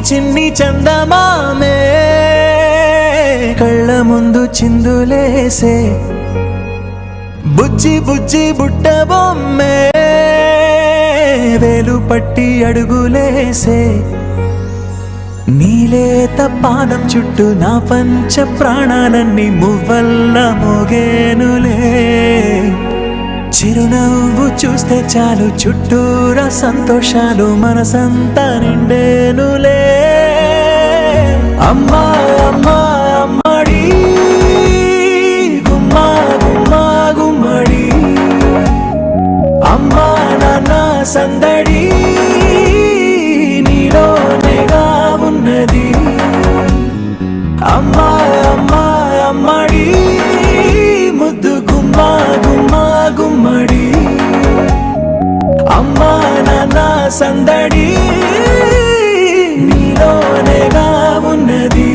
చిన్ని చందమామే కళ్ళ ముందు చిందులేసే బుజ్జి బుజ్జి బుట్ట బొమ్మే వేలు పట్టి అడుగులేసే నీలేత పానం చుట్టూ నా పంచ ప్రాణాలన్నీ మువ్వల్ల మోగేనులే చిరునవ్వు చూస్తే చాలు చుట్టూరా సంతోషాలు మనసంతా నిండేనులే అమ్మా అమ్మా అమ్మడి గుమ్మా గుమ్మా గుమ్మడి అమ్మా నాన్న సందడి నీలోనేగా ఉన్నది అమ్మా అమ్మా అమ్మడి ముద్దు గుమ్మా గుమ్మా గుమ్మడి అమ్మా నాన్న సందడి నీలోనేగా ఉన్నది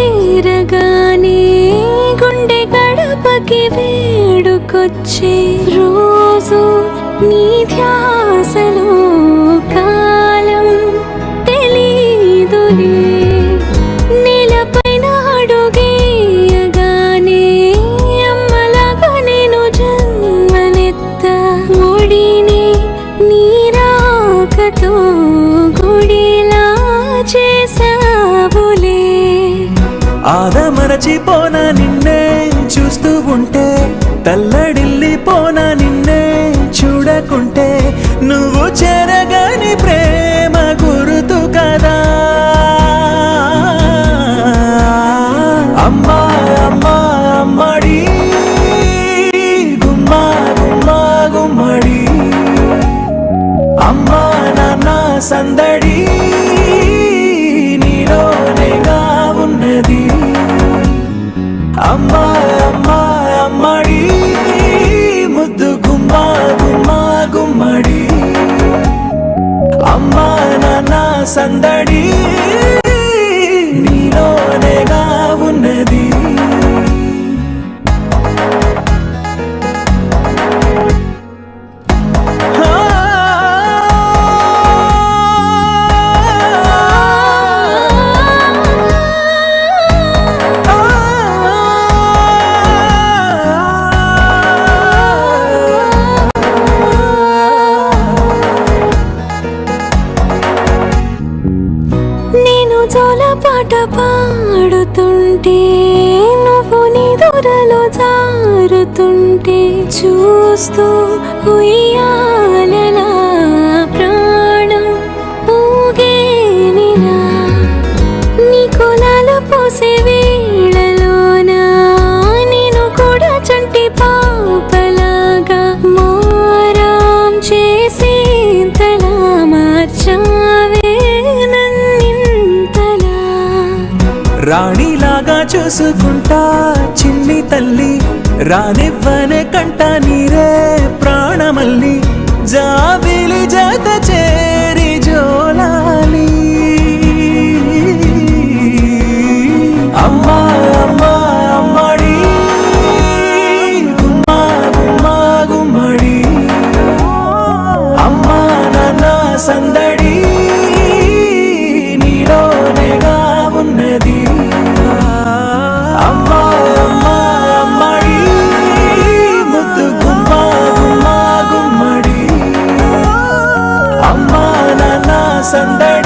చేరగానే గుండె గడపకి వేడుకొచ్చే రోజు నీ ధ్యాసలో కాలం తెలీదులే నేలపైన అడుగేయగానే అమ్మలాగా నేను జన్మనెత్త ఒడిని నీ రాకతో గుడిలా చేసావులే ఆదమరచిపోనా నిన్నే చూస్తూ ఉంటే తల్లడిల్లిపోనా నిన్నే చూడకుంటే నువ్వు చెరగని ప్రేమ గుర్తు కదా అమ్మా అమ్మా అమ్మడి గుమ్మా గుమ్మా గుమ్మడి అమ్మా నాన్న సందడి నీలోనేగా ఉన్నది అమ్మా అమ్మా అమ్మడి ముద్దు గుమ్మా గుమ్మా గుమ్మడి అమ్మా నాన్న సందడి నీలోనేగా ఉన్నది పాట పాడుతుంటే నువ్వు నీ దూరలో జారుతుంటే చూస్తూ ఉయ్యాలలా ప్రాణం ఊగేనినా నీ కులాలు పోసే వేళలోనా నేను కూడా చంటి పాపలాగా మారాం చేసి తలా మార్చావే రాణిలాగా చూసుకుంటా చిన్ని తల్లి రానివ్వనే కంట నీరే ప్రాణమల్లి జాబిలి జత చేరి జోలాలి అమ్మా అమ్మా అమ్మడి గుమ్మా గుమ్మా గుమ్మడి అమ్మా నాన్న సందడి నీలోనేగా ఉన్నది అమ్మా అమ్మా అమ్మడి ముద్దు గుమ్మా గుమ్మా గుమ్మడి అమ్మా నాన్న సందడి